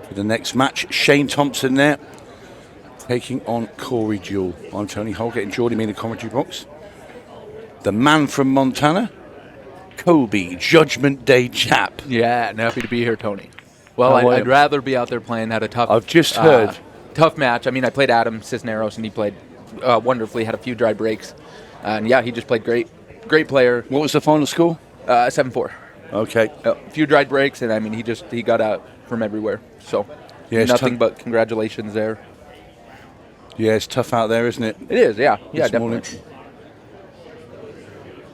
for the next match. Shane Thompson there, taking on Corey Deuel. I'm Tony Holgate, and joining me in the commentary box, the man from Montana, Kobe, Judgment Day chap. Yeah, and happy to be here, Tony. Well, I'd rather be out there playing. Had a tough. I've just heard. Tough match. I mean, I played Adam Cisneros, and he played wonderfully. Had a few dry breaks, and yeah, he just played great. Great player. What was the final score? 7-4. Okay. A few dry breaks, and I mean, he got out from everywhere. So yeah, nothing but congratulations there. Yeah, it's tough out there, isn't it? It is. Yeah. Yeah, this definitely. Morning.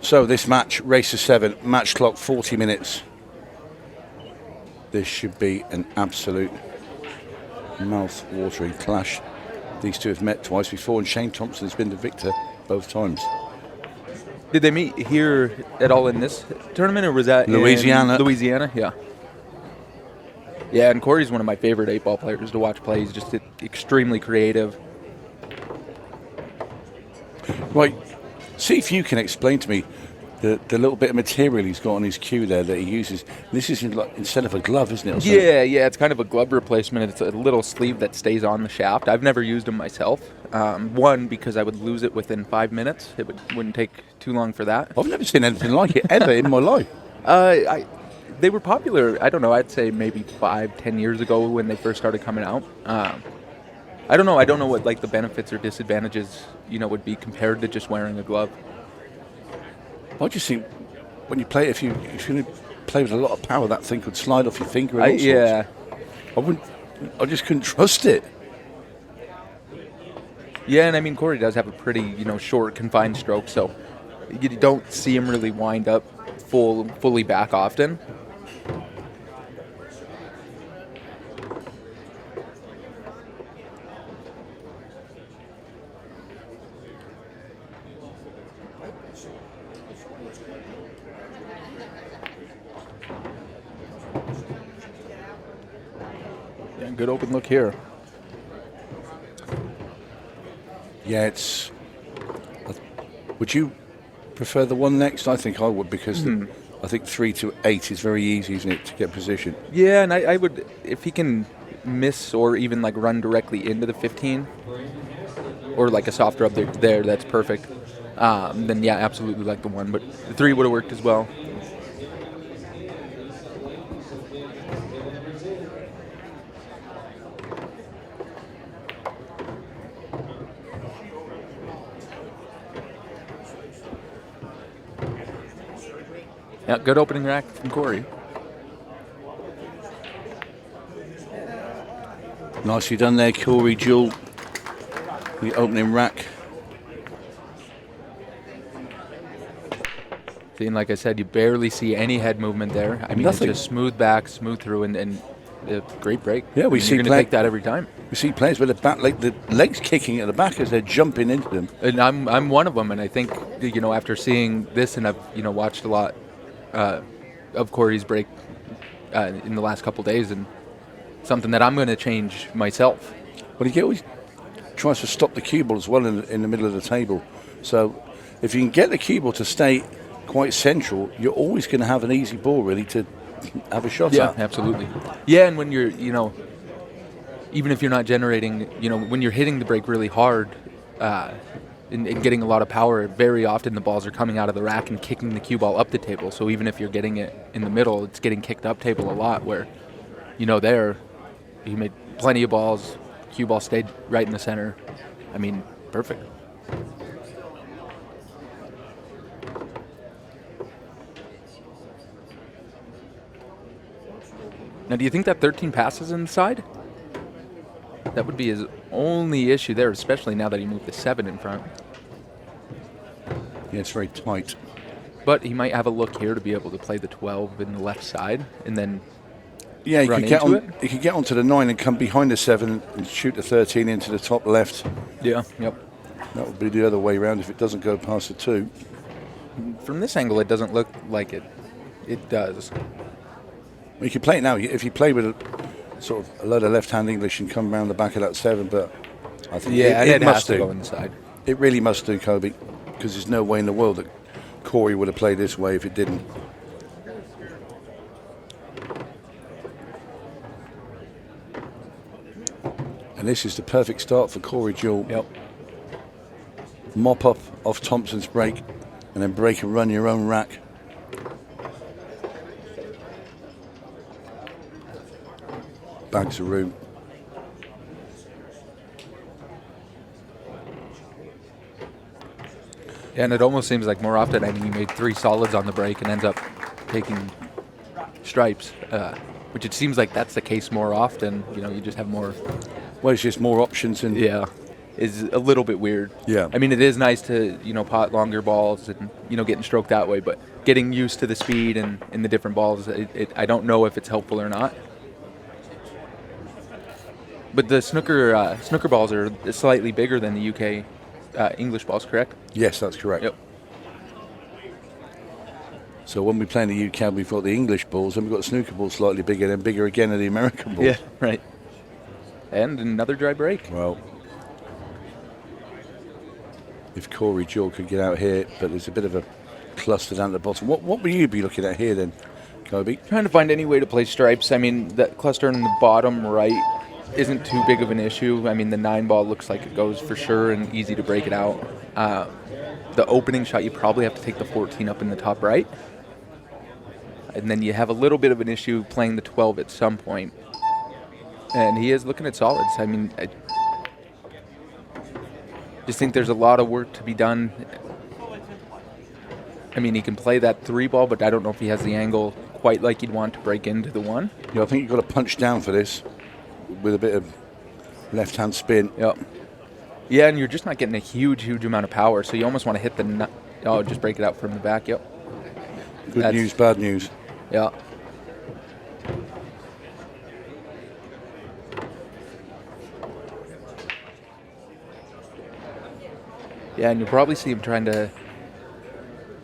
So this match, race to 7, match clock 40 minutes. This should be an absolute mouth-watering clash. These two have met twice before, and Shane Thompson has been the victor both times. Did they meet here at all in this tournament, or was that Louisiana? In Louisiana, yeah. Yeah, and Corey's one of my favorite 8-ball players to watch play. He's just extremely creative. Right, see if you can explain to me the little bit of material he's got on his cue there that he uses. This is instead of a glove, isn't it? Yeah, it's kind of a glove replacement. It's a little sleeve that stays on the shaft. I've never used them myself. One, because I would lose it within 5 minutes. It wouldn't take too long for that. I've never seen anything like it ever in my life. They were popular, I don't know, I'd say maybe 5-10 years ago when they first started coming out. I don't know what like the benefits or disadvantages, would be compared to just wearing a glove. I just think when you play, if you're going to play with a lot of power, that thing could slide off your finger. And all sorts. I just couldn't trust it. Yeah, and I mean Corey does have a pretty, short, confined stroke, so you don't see him really wind up fully back often. Yeah, good open look here. Yeah, would you prefer the one next? I think I would, because I think 3 to 8 is very easy, isn't it, to get position? Yeah, and I would, if he can miss or even like run directly into the 15, or like a soft rub there, that's perfect. Then yeah, absolutely like the 1, but the 3 would have worked as well. Yeah, good opening rack from Corey. Nicely done there, Corey Deuel. The opening rack. See, and like I said, you barely see any head movement there. I mean, Nothing. It's just smooth back, smooth through, and a great break. Yeah, we see you're going to take that every time. We see players with the legs kicking at the back as they're jumping into them. And I'm one of them, and I think after seeing this, and I've watched a lot of Corey's break in the last couple days, and something that I'm going to change myself. But he always tries to stop the cue ball as well in the middle of the table. So if you can get the cue ball to stay quite central, you're always going to have an easy ball really to have a shot at. Yeah, absolutely. Yeah, and when you're, even if you're not generating, when you're hitting the break really hard and getting a lot of power, very often the balls are coming out of the rack and kicking the cue ball up the table. So even if you're getting it in the middle, it's getting kicked up table a lot, where, there you made plenty of balls, cue ball stayed right in the center. I mean, perfect. Now, do you think that 13 passes inside? That would be his only issue there, especially now that he moved the 7 in front. Yeah, it's very tight. But he might have a look here to be able to play the 12 in the left side and then Yeah, he run could get into on. it. He could get onto the 9 and come behind the 7 and shoot the 13 into the top left. Yeah, yep. That would be the other way around if it doesn't go past the 2. From this angle, it doesn't look like it. It does. You can play it now. If you play with a load of left-hand English and come around the back of that 7, but I think it must to go inside. It really must do, Kobe, because there's no way in the world that Corey would have played this way if it didn't. And this is the perfect start for Corey Deuel. Yep. Mop up off Thompson's break, and then break and run your own rack. Bags of room. Yeah, and it almost seems like more often, I mean, he made 3 solids on the break and ends up taking stripes, which it seems like that's the case more often. You know, you just have more. Well, it's just more options and Yeah, is a little bit weird. Yeah. I mean, it is nice to, you know, pot longer balls and, you know, getting stroked that way, but getting used to the speed and the different balls, I don't know if it's helpful or not. But the snooker balls are slightly bigger than the UK English balls, correct? Yes, that's correct. Yep. So when we play in the UK, we've got the English balls, and we've got the snooker balls slightly bigger, and bigger again are the American balls. Yeah, right. And another dry break. Well, if Corey Deuel could get out here, but there's a bit of a cluster down at the bottom. What will you be looking at here then, Kobe? Trying to find any way to play stripes. I mean, that cluster in the bottom right isn't too big of an issue. I mean, the 9 ball looks like it goes for sure and easy to break it out. The opening shot, you probably have to take the 14 up in the top right. And then you have a little bit of an issue playing the 12 at some point. And he is looking at solids. I mean, I just think there's a lot of work to be done. I mean, he can play that 3 ball, but I don't know if he has the angle quite like you'd want to break into the 1. Yeah, I think you've got to punch down for this with a bit of left-hand spin. Yep. Yeah, and you're just not getting a huge amount of power, so you almost want to hit the just break it out from the back. Yep. Good news, bad news. Yeah. Yeah, and you'll probably see him trying to,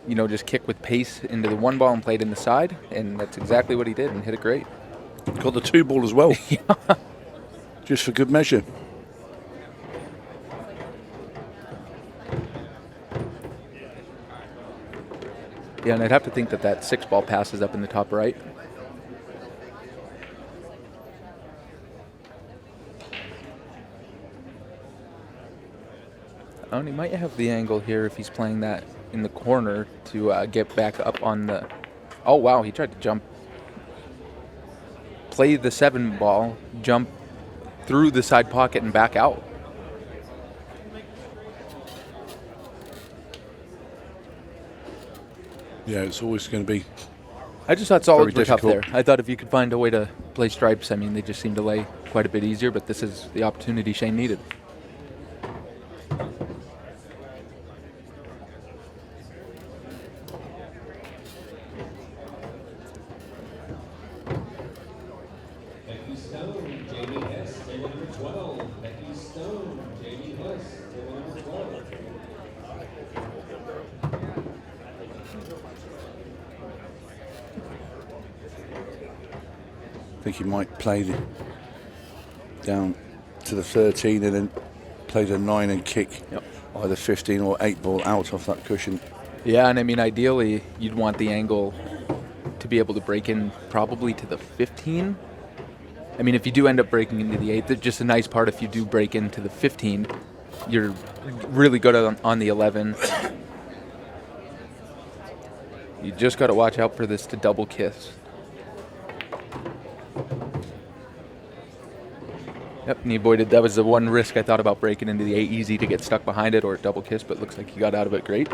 you know, just kick with pace into the 1 ball and play it in the side, and that's exactly what he did and hit it great. Got the 2 ball as well. Just for good measure. Yeah, and I'd have to think that 6 ball passes up in the top right. Oh, and he might have the angle here if he's playing that in the corner to get back up on the. Oh, wow, he tried to jump. Play the 7 ball, jump through the side pocket and back out. Yeah, it's always going to be. I just thought solids were Very tough there. difficult. I thought if you could find a way to play stripes, I mean, they just seem to lay quite a bit easier, but this is the opportunity Shane needed. Becky Stone, Jamie Hess, table number 12. Becky Stone, Jamie Hess, table number 12. I think he might play down to the 13 and then play the 9 and kick either 15 or 8 ball out off that cushion. Yeah, and I mean, ideally, you'd want the angle to be able to break in probably to the 15. I mean, if you do end up breaking into the 8, that's just a nice part. If you do break into the 15, you're really good on the 11. You just got to watch out for this to double kiss. Yep, and he avoided. That was the one risk I thought about breaking into the 8. Easy to get stuck behind it or double kiss, but looks like he got out of it great.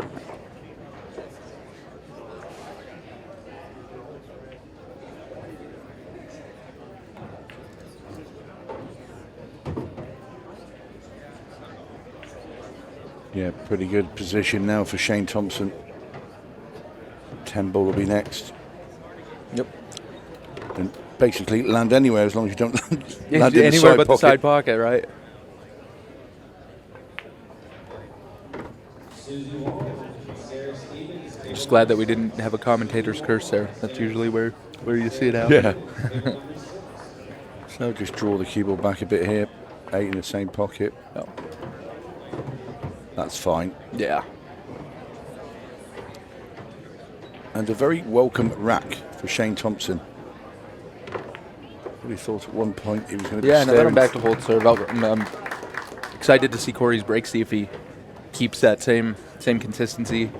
Yeah, pretty good position now for Shane Thompson. 10 ball will be next. Yep. And basically land anywhere as long as you don't land in Anywhere the side but pocket. the side pocket, right? Just glad that we didn't have a commentator's curse there. That's usually where you see it happen. Yeah. So just draw the cue ball back a bit here. 8 in the same pocket. Oh. That's fine. Yeah. And a very welcome rack for Shane Thompson. Probably thought at one point he was going to be Yeah, and I let him staring. back to hold serve. I'm excited to see Corey's break, see if he keeps that same consistency.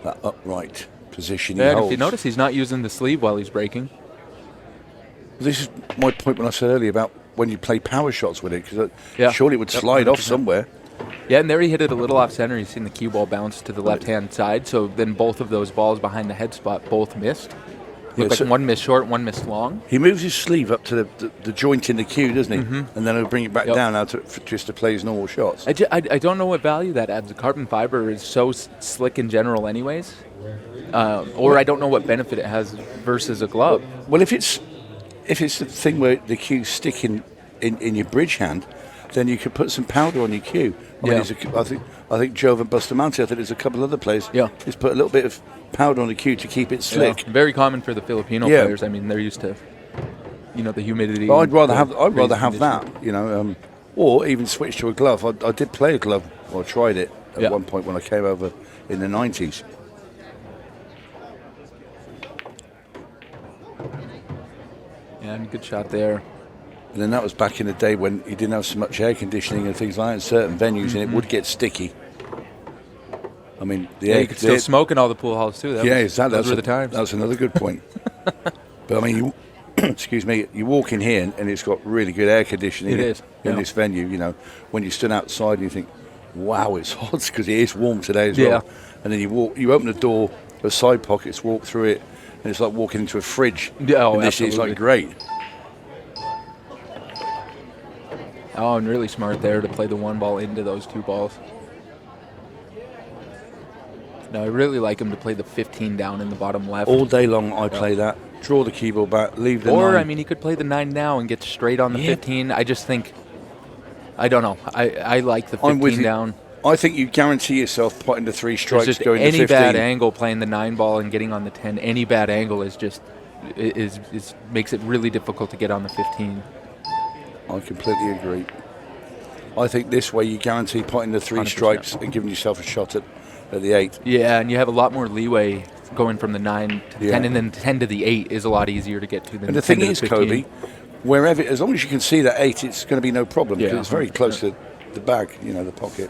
That upright position Yeah, he and holds. if you notice, he's not using the sleeve while he's breaking. This is my point when I said earlier about when you play power shots with it, because Yeah. surely it would Yep, slide off 100%. somewhere. Yeah, and there he hit it a little off center. He's seen the cue ball bounce to the left-hand side, so then both of those balls behind the head spot both missed. Looked like so- one missed short, one missed long. He moves his sleeve up to the joint in the cue, doesn't he? And then he'll bring it back Yep. down now just to play his normal shots. I don't know what value that adds. The carbon fiber is so slick in general anyways. Or I don't know what benefit it has versus a glove. Well, if it's the thing where the cue's sticking in your bridge hand, then you could put some powder on your cue. Yeah. I think Jove and Bustamante, I think there's a couple other players. Yeah. Just put a little bit of powder on the cue to keep it slick. Yeah, very common for the Filipino Yeah. players. I mean, they're used to, the humidity. But I'd rather crazy have that, conditions. or even switch to a glove. I did play a glove, or tried it at Yeah. one point when I came over in the 90s. Yeah, and good shot there. And then that was back in the day when you didn't have so much air conditioning and things like that in certain venues, and it would get sticky. I mean, Yeah, you could still smoke in all the pool halls too. Exactly. Those were the times. That's another good point. But I mean, excuse me, you walk in here and it's got really good air conditioning It is, in yeah. this venue. When you stood outside and you think, wow, it's hot, because it is warm today as Yeah. well. And then you open the door, the side pockets, walk through it, and it's like walking into a fridge. Yeah, and this is absolutely. like great. Oh, and really smart there to play the one ball into those two balls. No, I really like him to play the 15 down in the bottom left. All day long, I play that. Draw the keyboard back, leave the Or, 9. I mean, he could play the 9 now and get straight on the Yeah. 15. I just think, I don't know. I like the I'm with 15 you. down. I think you guarantee yourself putting the 3 There's strikes just going to any 15. bad angle playing the 9 ball and getting on the 10. Any bad angle is just is makes it really difficult to get on the 15. I completely agree. I think this way you guarantee putting the 3 100%. strikes and giving yourself a shot at the 8. Yeah, and you have a lot more leeway going from the 9 to the Yeah. 10, and then 10 to the 8 is a lot easier to get to than And the 10 thing to is, 15. Kobe, wherever, as long as you can see that 8, it's going to be no problem, because Yeah, it's very 100%. close to the bag, the pocket.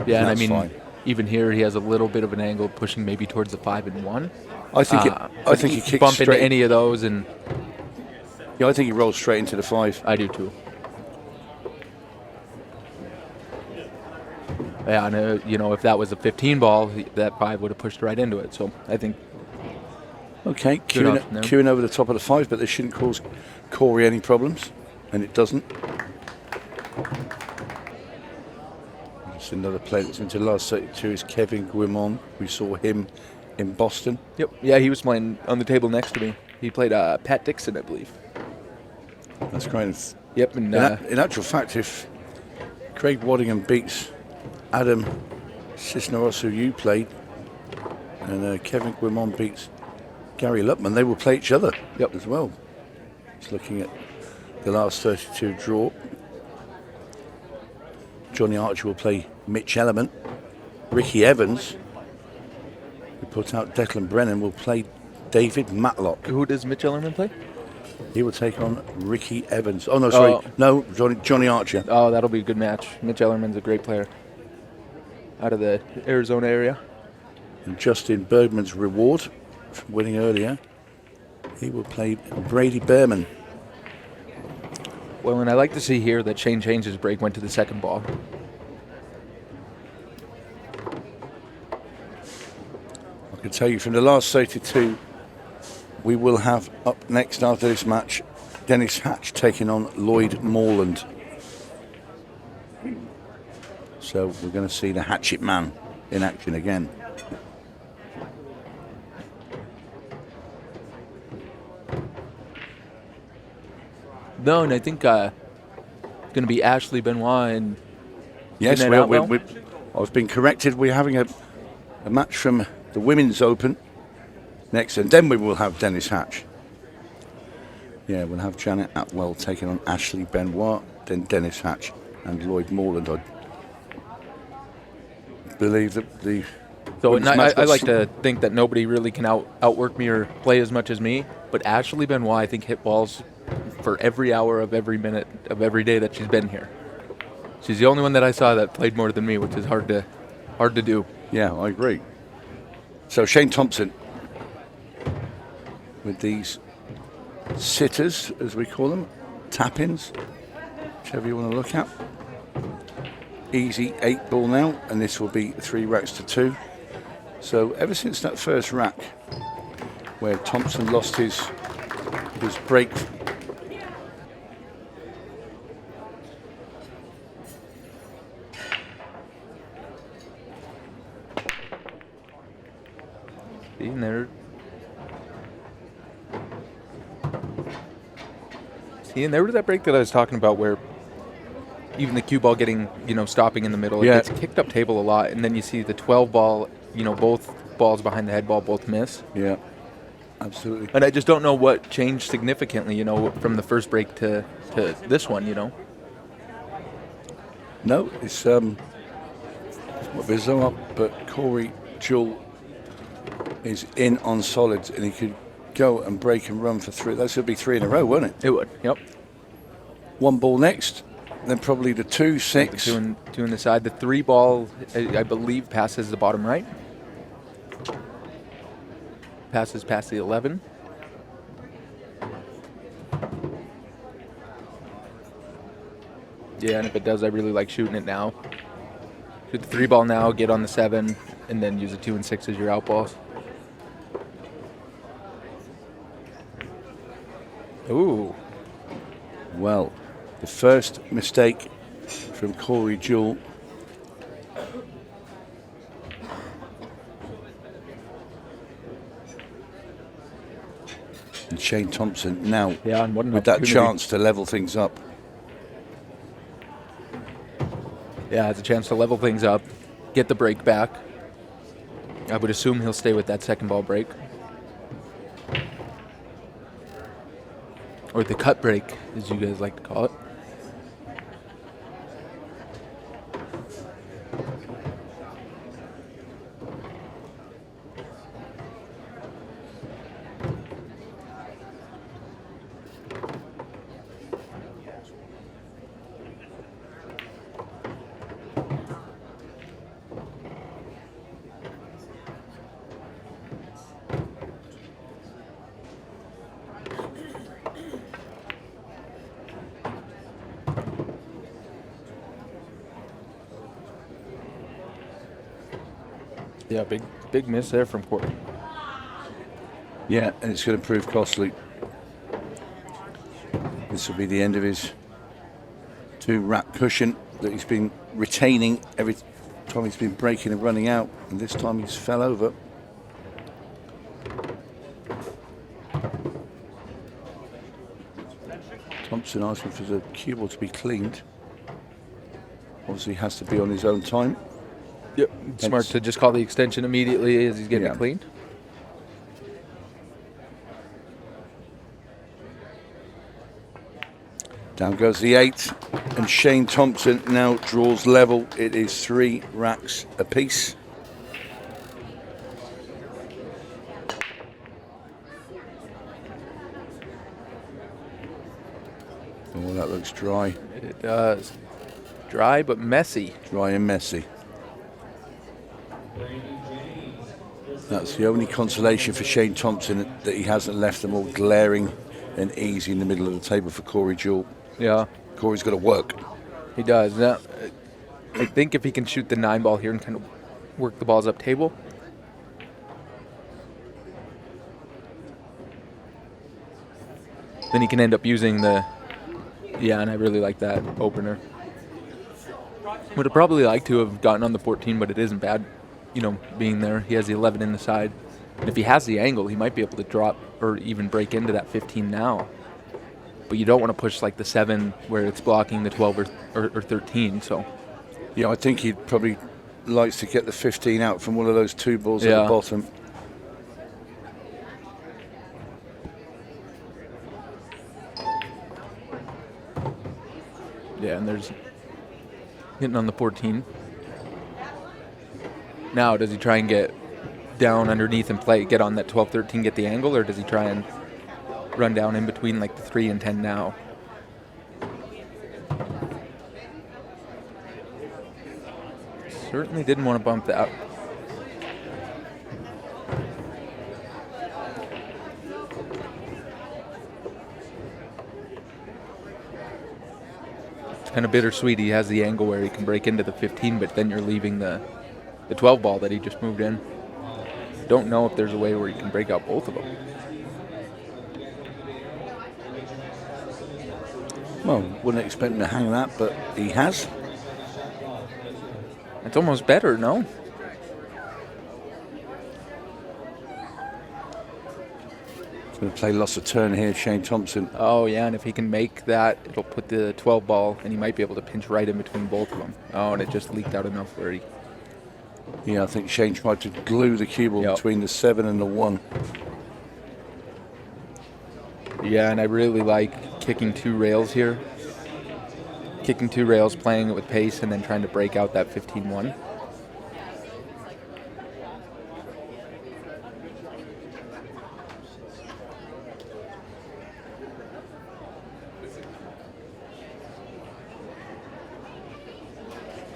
Yeah, and I That's mean, fine. even here he has a little bit of an angle pushing maybe towards the 5 and 1. I think But he kicks bump straight. into any of those, and Yeah, I think he rolls straight into the 5. I do too. Yeah, and if that was a 15 ball, that 5 would have pushed right into it. So I think Okay, enough, no? queuing over the top of the 5, but this shouldn't cause Corey any problems, and it doesn't. Just another player that's into the last 32 is Kevin Guimond. We saw him in Boston. Yep. Yeah, he was playing on the table next to me. He played Pat Dixon, I believe. That's great. Yep, and In actual fact, if Craig Waddingham beats Adam Cisneros, who you played, and Kevin Guimond beats Gary Lupman, they will play each other as well. Just looking at the last 32 draw. Johnny Archer will play Mitch Element. Ricky Evans, who put out Declan Brennan, will play David Matlock. who does Mitch Ellerman play? He will take on Ricky Evans. Oh, no, sorry. Oh. No, Johnny Archer. Oh, that'll be a good match. Mitch Ellerman's a great player out of the Arizona area. And Justin Bergman's reward from winning earlier. He will play Brady Behrman. Well, and I like to see here that Shane changed his break, went to the second ball. I can tell you from the last 32, we will have up next after this match, Dennis Hatch taking on Lloyd Morland. So we're going to see the Hatchet Man in action again. No, and I think going to be Ashley Benoit and Yes, Isn't that out well? I've been corrected. We're having a match from the Women's Open next, and then we will have Dennis Hatch. Yeah, we'll have Janet Atwell taking on Ashley Benoit, then Dennis Hatch and Lloyd Morland. I believe that the So women's and match I got like to think that nobody really can outwork me or play as much as me, but Ashley Benoit, I think, hit balls for every hour of every minute of every day that she's been here. She's the only one that I saw that played more than me, which is hard to do. Yeah, I agree. So Shane Thompson with these sitters, as we call them, tap-ins, whichever you want to look at. Easy 8 ball now, and this will be 3 racks to 2. So ever since that first rack, where Thompson lost his break. In there. See, and there was that break that I was talking about where even the cue ball getting, stopping in the middle, Yeah. it gets kicked up table a lot, and then you see the 12 ball, both balls behind the head ball both miss. Yeah, absolutely. And I just don't know what changed significantly, from the first break to this one, No, it's what Bizzo up, but Corey Deuel is in on solids, and he could go and break and run for 3. That should be 3 in a row, won't it? It would, yep. 1 ball next, then probably the 2, 6. Two in the side. The 3 ball, I believe, passes the bottom right. Passes past the 11. Yeah, and if it does, I really like shooting it now. Shoot the 3 ball now, get on the 7, and then use a 2 and 6 as your out balls. Ooh. Well, the first mistake from Corey Deuel. And Shane Thompson now Yeah, and what an with that opportunity. chance to level things up. Yeah, has a chance to level things up, get the break back. I would assume he'll stay with that second ball break. Or the cut break, as you guys like to call it. Yeah, big miss there from Corey. Yeah, and it's going to prove costly. This will be the end of his 2-rack cushion that he's been retaining every time he's been breaking and running out, and this time he's fell over. Thompson asking for the cue ball to be cleaned. Obviously has to be on his own time. Yep. Smart to just call the extension immediately as he's getting Yeah. it cleaned. Down goes the 8, and Shane Thompson now draws level. It is 3 racks apiece. Oh, that looks dry. It does. Dry but messy. Dry and messy. That's the only consolation for Shane Thompson, that he hasn't left them all glaring and easy in the middle of the table for Corey Deuel. Yeah, Corey's got to work. he does. Now, I think if he can shoot the 9 ball here and kind of work the balls up table. Then he can end up using the... Yeah, and I really like that opener. Would have probably liked to have gotten on the 14, but it isn't bad, being there. He has the 11 in the side. And if he has the angle, he might be able to drop or even break into that 15 now. But you don't want to push like the 7 where it's blocking the 12 or 13, so... Yeah, I think he probably likes to get the 15 out from one of those 2 balls at Yeah. the bottom. Yeah, and there's hitting on the 14. Now, does he try and get down underneath and get on that 12-13, get the angle, or does he try and run down in between like the 3 and 10 now. Certainly didn't want to bump that. It's kind of bittersweet. He has the angle where he can break into the 15, but then you're leaving the 12 ball that he just moved in. Don't know if there's a way where you can break out both of them. Well, wouldn't expect him to hang that, but he has. It's almost better, no? He's going to play loss of turn here, Shane Thompson. Oh, yeah, and if he can make that, it'll put the 12 ball, and he might be able to pinch right in between both of them. Oh, and it just leaked out enough where he... Yeah, I think Shane tried to glue the cue ball between the 7 and the 1. Yeah, and I really like kicking 2 rails here. Kicking 2 rails, playing it with pace, and then trying to break out that 15-1.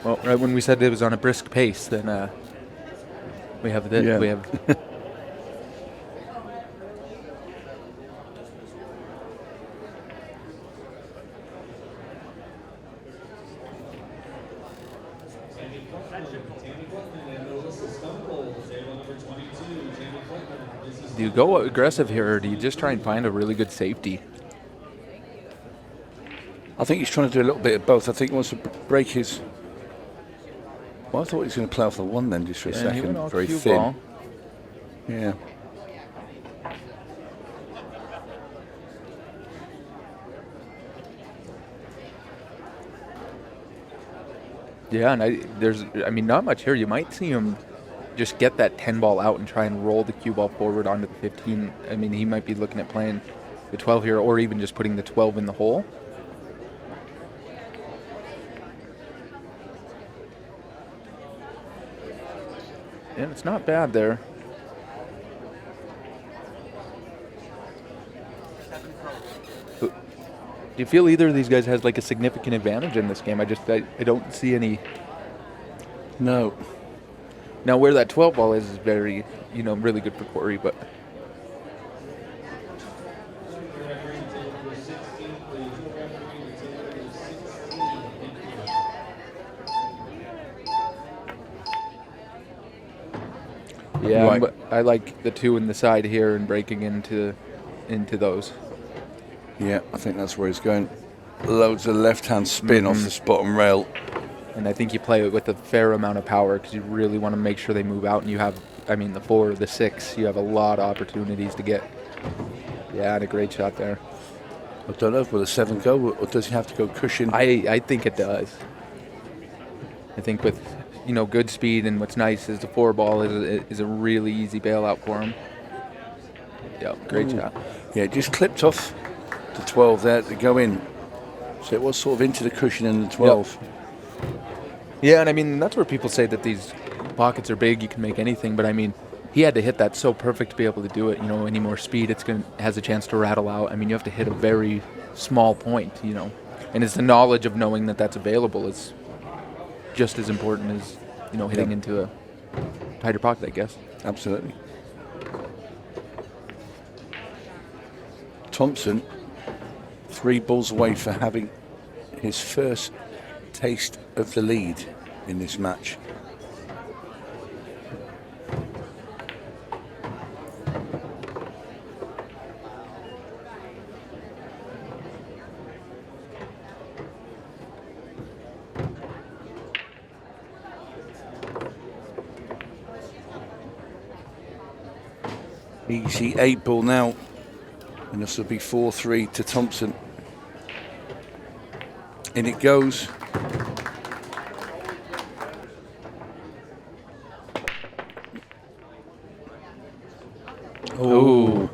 Well, right when we said it was on a brisk pace, then we have this. Yeah. We have. Do you go aggressive here, or do you just try and find a really good safety? I think he's trying to do a little bit of both. I think he wants to break his... Well, I thought he was going to play off the 1 then just for a Yeah, he second. went all Very cue thin. ball. Yeah. Yeah, and there's not much here. You might see him just get that 10 ball out and try and roll the cue ball forward onto the 15. I mean, he might be looking at playing the 12 here, or even just putting the 12 in the hole. And it's not bad there. Do you feel either of these guys has like a significant advantage in this game? I don't see any. No. Now where that 12 ball is very, really good for Corey, but. Yeah, Right. but I like the 2 in the side here and breaking into those. Yeah, I think that's where he's going. Loads of left-hand spin off this bottom rail. And I think you play it with a fair amount of power because you really want to make sure they move out. And you have, the 4 or the 6, you have a lot of opportunities to get. Yeah, and a great shot there. I don't know, will the 7 go, or does he have to go cushion? I think it does. I think with, good speed, and what's nice is the 4 ball is a really easy bailout for him. Yeah, great shot. Yeah, it just clipped off the 12 there to go in. So it was sort of into the cushion in the 12. Yep. Yeah, and that's where people say that these pockets are big, you can make anything, but he had to hit that so perfect to be able to do it. Any more speed, has a chance to rattle out. You have to hit a very small point, and it's the knowledge of knowing that that's available is just as important as, hitting into a tighter pocket, I guess. Absolutely. Thompson, 3 balls away for having his first taste of the lead in this match. Easy 8 ball now, and this will be 4-3 to Thompson. In it goes. Oh,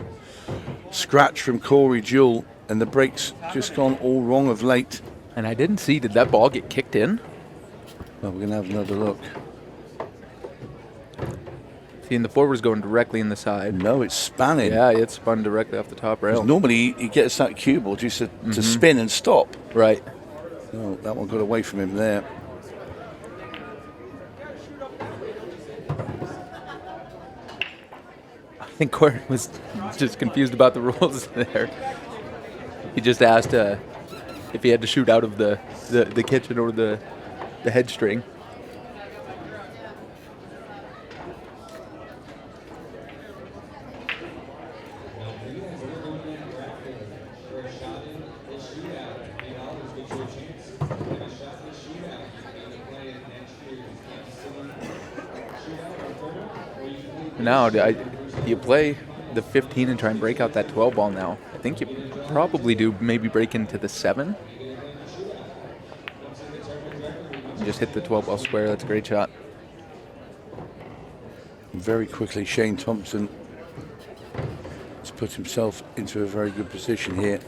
scratch from Corey Deuel, and the break's just gone all wrong of late. And I didn't see, did that ball get kicked in? Well, we're going to have another look. See, and the forward's going directly in the side. No, it's spanning. Yeah, it spun directly off the top rail. Normally he gets that cue ball just to spin and stop. Right. Oh, that one got away from him there. I think Corey was just confused about the rules there. He just asked if he had to shoot out of the kitchen or the head string. Now, do you play the 15 and try and break out that 12 ball now? I think you probably do maybe break into the 7. And just hit the 12 ball square. That's a great shot. Very quickly, Shane Thompson has put himself into a very good position here.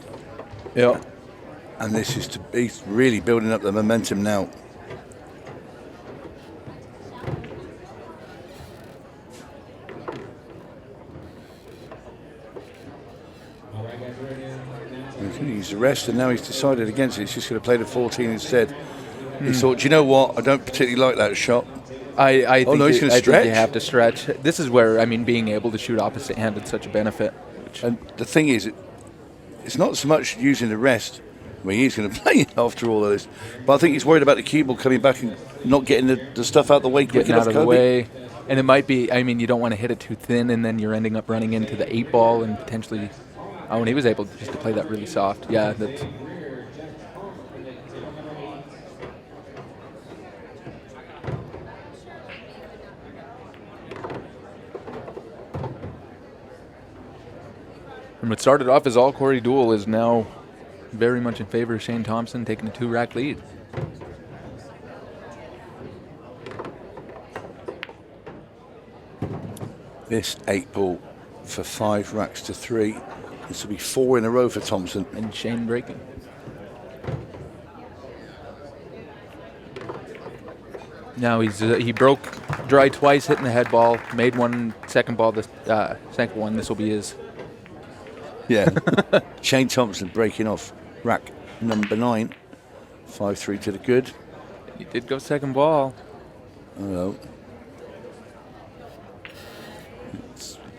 Yeah. And this is he's really building up the momentum now. He's the rest, and now he's decided against it. He's just going to play the 14 instead. He thought, do you know what? I don't particularly like that shot. I think he's going to stretch. Think you have to stretch. This is where, I mean, being able to shoot opposite hand is such a benefit. And the thing is, it's not so much using the rest. I mean, he's going to play after all of this. But I think he's worried about the cue ball coming back and not getting the stuff out of the way quick enough. Out of the way. And it might be, I mean, you don't want to hit it too thin, and then you're ending up running into the 8 ball and potentially. Oh, and he was able just to play that really soft. Yeah, that's. From what started off as all Corey Deuel is now very much in favor of Shane Thompson taking a 2-rack lead. This 8 ball for 5 racks to 3. This will be 4 in a row for Thompson. And Shane breaking. Now he broke dry twice, hitting the head ball, made one second ball. The second one, this will be his. Yeah. Shane Thompson breaking off rack number 9. 5-3 to the good. He did go second ball. Oh.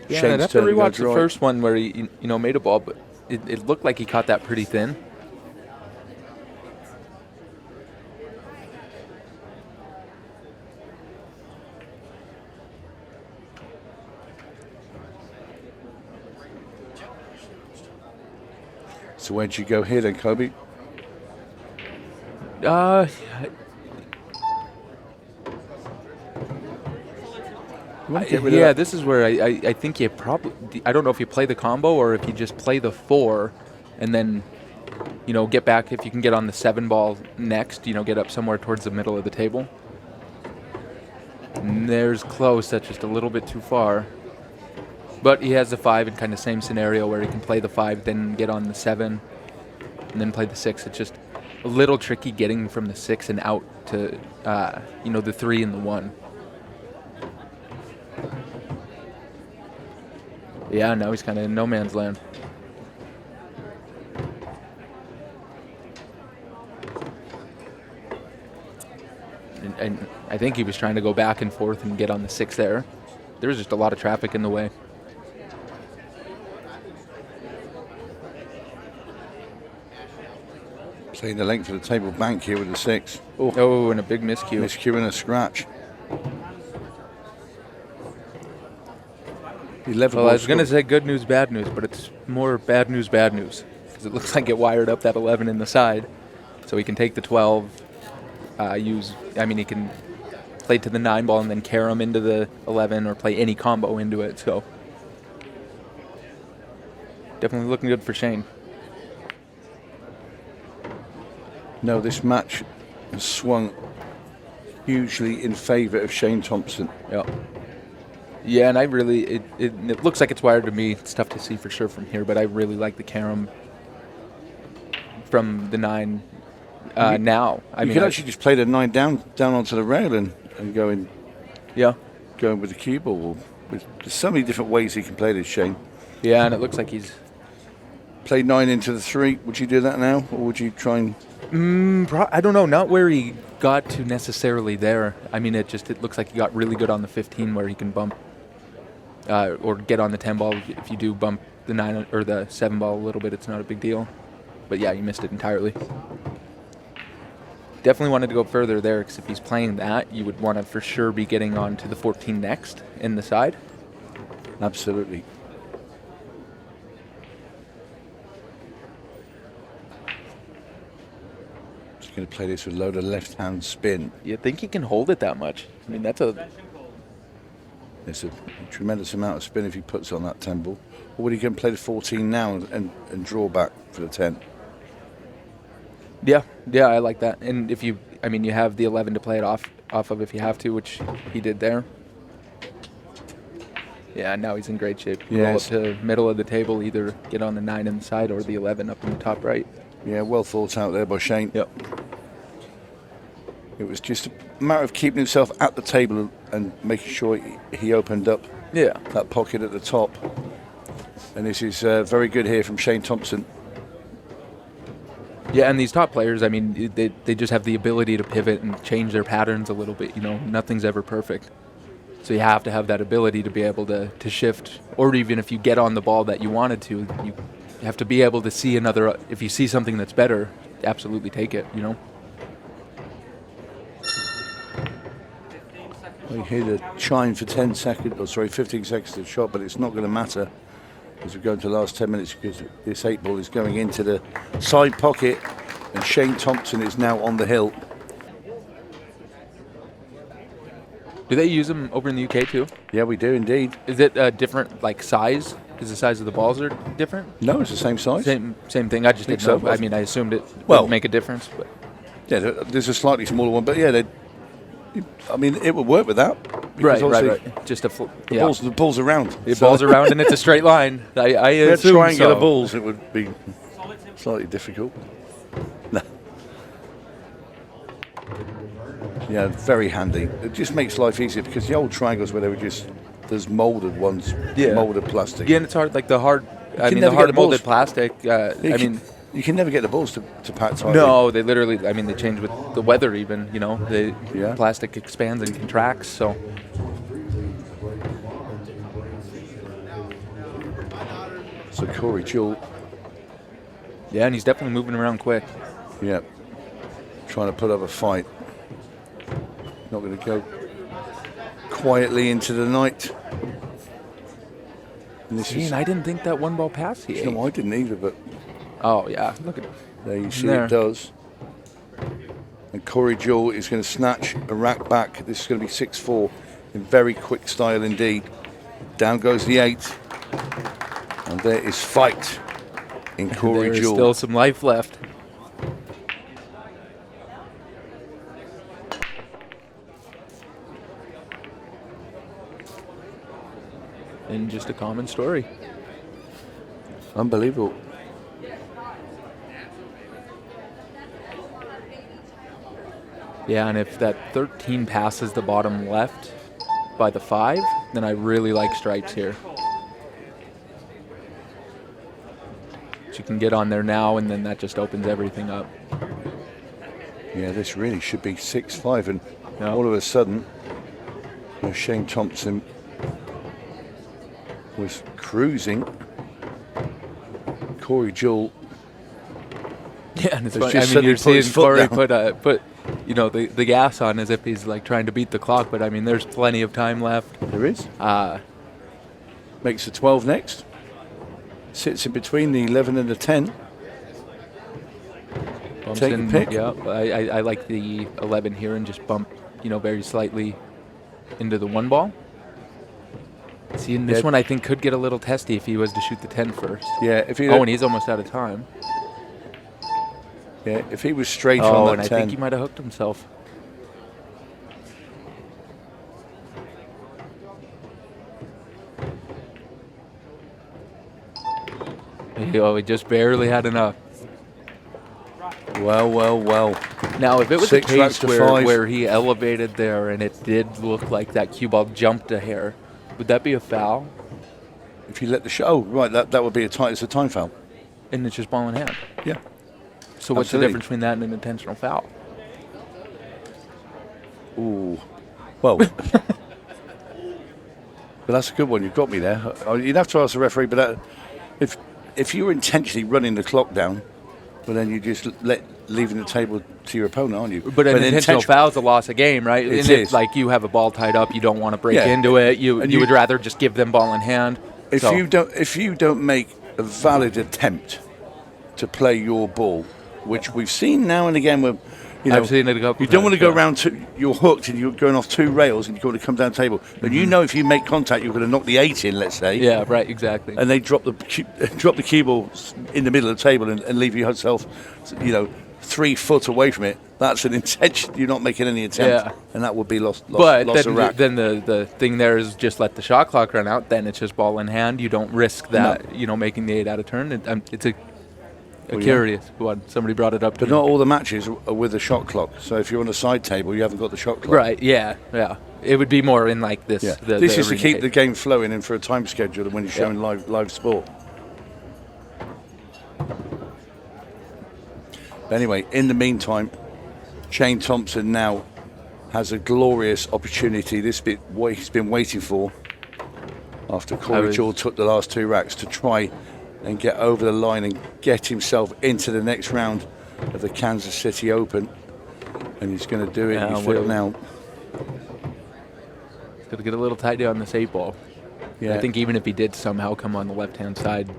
Yeah, I'd have to rewatch the first one where he made a ball, but it looked like he caught that pretty thin. So where'd you go here then, Kobe? Yeah, this is where I think you probably. I don't know if you play the combo or if you just play the 4, and then, get back if you can get on the 7 ball next. Get up somewhere towards the middle of the table. And there's close. That's just a little bit too far. But he has the 5 in kind of same scenario where he can play the 5, then get on the 7, and then play the 6. It's just a little tricky getting from the 6 and out to the 3 and the 1. Yeah, now he's kind of in no man's land. And I think he was trying to go back and forth and get on the 6 there. There was just a lot of traffic in the way. Playing the length of the table bank here with the 6. Oh, and a big miscue. Miscue and a scratch. Well, I was going to say good news, bad news, but it's more bad news, because it looks like it wired up that 11 in the side. So he can take the 12, he can play to the 9 ball and then carry him into the 11 or play any combo into it. So definitely looking good for Shane. No, this match has swung hugely in favor of Shane Thompson. Yeah. Yeah, and I really, it looks like it's wired to me. It's tough to see for sure from here, but I really like the carom from the 9 now. You could actually just play the 9 down onto the rail and go in. Yeah. Going with the cue ball. There's so many different ways he can play this, Shane. Yeah, and it looks like he's Played 9 into the 3. Would you do that now, or would you try and? I don't know, not where he got to necessarily there. I mean, it looks like he got really good on the 15 where he can bump or get on the 10 ball. If you do bump the 9 or the 7 ball a little bit, it's not a big deal. But yeah, you missed it entirely. Definitely wanted to go further there, because if he's playing that, you would want to for sure be getting on to the 14 next in the side. Absolutely. Just going to play this with a load of left-hand spin. You think he can hold it that much? I mean, that's a... It's a tremendous amount of spin if he puts on that 10 ball. Or would he go and play the 14 now and draw back for the 10? Yeah, I like that. And if you have the 11 to play it off of if you have to, which he did there. Yeah, now he's in great shape. Yes. Roll up to middle of the table, either get on the 9 in the side or the 11 up in the top right. Yeah, well thought out there by Shane. Yep. It was just a matter of keeping himself at the table and making sure he opened up that pocket at the top. And this is very good here from Shane Thompson. Yeah, and these top players, I mean, they just have the ability to pivot and change their patterns a little bit. You know, nothing's ever perfect. So you have to have that ability to be able to shift, or even if you get on the ball that you wanted to, you have to be able to see another. If you see something that's better, absolutely take it, you know. We hear the chime for 15 seconds to the shot, but it's not going to matter as we go into the last 10 minutes, because this 8 ball is going into the side pocket and Shane Thompson is now on the hill. Do they use them over in the UK too? Yeah, we do indeed. Is it a different size? Is the size of the balls are different? No, it's the same size. Same thing. I just didn't so. know. I mean, I assumed it Well- would make a difference, but Yeah, there's a slightly smaller one, but yeah, I mean, it would work with that. right. obviously Just The ball's around. The ball's around and it's a straight line. I If we had assume triangular so. balls, it would be slightly difficult. No. Yeah, very handy. It just makes life easier, because the old triangles where they were just, there's molded ones, molded plastic. Yeah, and it's hard. Like the hard. I mean, the never get hard the balls. molded plastic. You can never get the balls to pat tightly. No, they literally. I mean, they change with the weather. Even the Yeah. plastic expands and contracts. So So Corey Deuel, yeah, and he's definitely moving around quick. yeah, trying to put up a fight. Not going to go quietly into the night. And this is, I didn't think that one ball pass he ate. no, I didn't either, but Oh yeah, look at it. there you see There. it does. And Corey Deuel is going to snatch a rack back. This is going to be 6-4 in very quick style indeed. Down goes the 8. And there is fight in Corey There is Deuel. still some life left. And just a common story. Unbelievable. Yeah, and if that 13 passes the bottom left by the 5, then I really like stripes here. So you can get on there now, and then that just opens everything up. Yeah, this really should be 6-5, and Yeah. all of a sudden, Shane Thompson was cruising. Corey Deuel, Yeah, and it's It's funny. just I mean, you're suddenly put his seeing foot Corey down. put the gas on as if he's like trying to beat the clock, but I mean, there's plenty of time left. there is, Uh, makes the 12 next. Sits in between the 11 and the 10. bumps Take a in, pick. yeah. I like the 11 here and just bump, very slightly into the 1 ball. See, and this Yeah. one I think could get a little testy if he was to shoot the 10 first. Yeah, if he And he's almost out of time. if he was straight Oh, on and that I 10, think he might have hooked himself. He just barely had enough. well. Now, if it was 6 a racks case to 5. where he elevated there and it did look like that cue ball jumped a hair, Would that be a foul? If you let the shot, oh right, that would be it's a time foul. And it's just ball in hand. Yeah. So what's the Absolutely. difference between that and an intentional foul? Ooh. Well. But that's a good one. You've got me there. You'd have to ask the referee, but if you were intentionally running the clock down, well, then you just leaving the table to your opponent, aren't you? But an intentional foul is a loss of game, right? It and is. if, like, you have a ball tied up, you don't want to break into it. You would rather just give them ball in hand. If you don't make a valid attempt to play your ball, which we've seen now and again, where I've seen it a couple you don't want to go times, around you're hooked and you're going off 2 rails and you're going to come down the table, but you know if you make contact, you're going to knock the 8 in, let's say. Yeah, right, exactly. And they drop the cue ball in the middle of the table and leave yourself, 3 foot away from it. That's an intention. You're not making any attempt, and that would be lost But of rack. then the thing there is just let the shot clock run out. Then it's just ball in hand. You don't risk that, making the 8 out of turn. It's a curious one. Somebody brought it up. But not all the matches are with a shot clock. So if you're on a side table, you haven't got the shot clock. Right, yeah. It would be more in like this. Yeah. The This is to arena keep case. the game flowing and for a time schedule when you're showing live sport. Anyway, in the meantime, Shane Thompson now has a glorious opportunity. This bit what he's been waiting for after Corey Deuel took the last 2 racks to try and get over the line and get himself into the next round of the Kansas City Open. And he's going to do it. You feel now. He's got to get a little tight on this 8 ball. Yeah. I think even if he did somehow come on the left-hand side,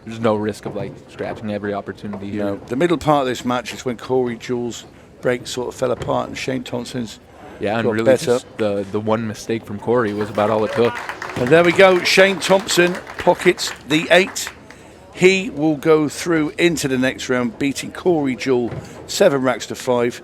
there's no risk of scratching every opportunity here. The middle part of this match is when Corey Deuel's break sort of fell apart and Shane Thompson's and got really better. just the one mistake from Corey was about all it took. And there we go. Shane Thompson pockets the 8. He will go through into the next round, beating Corey Deuel 7 racks to 5.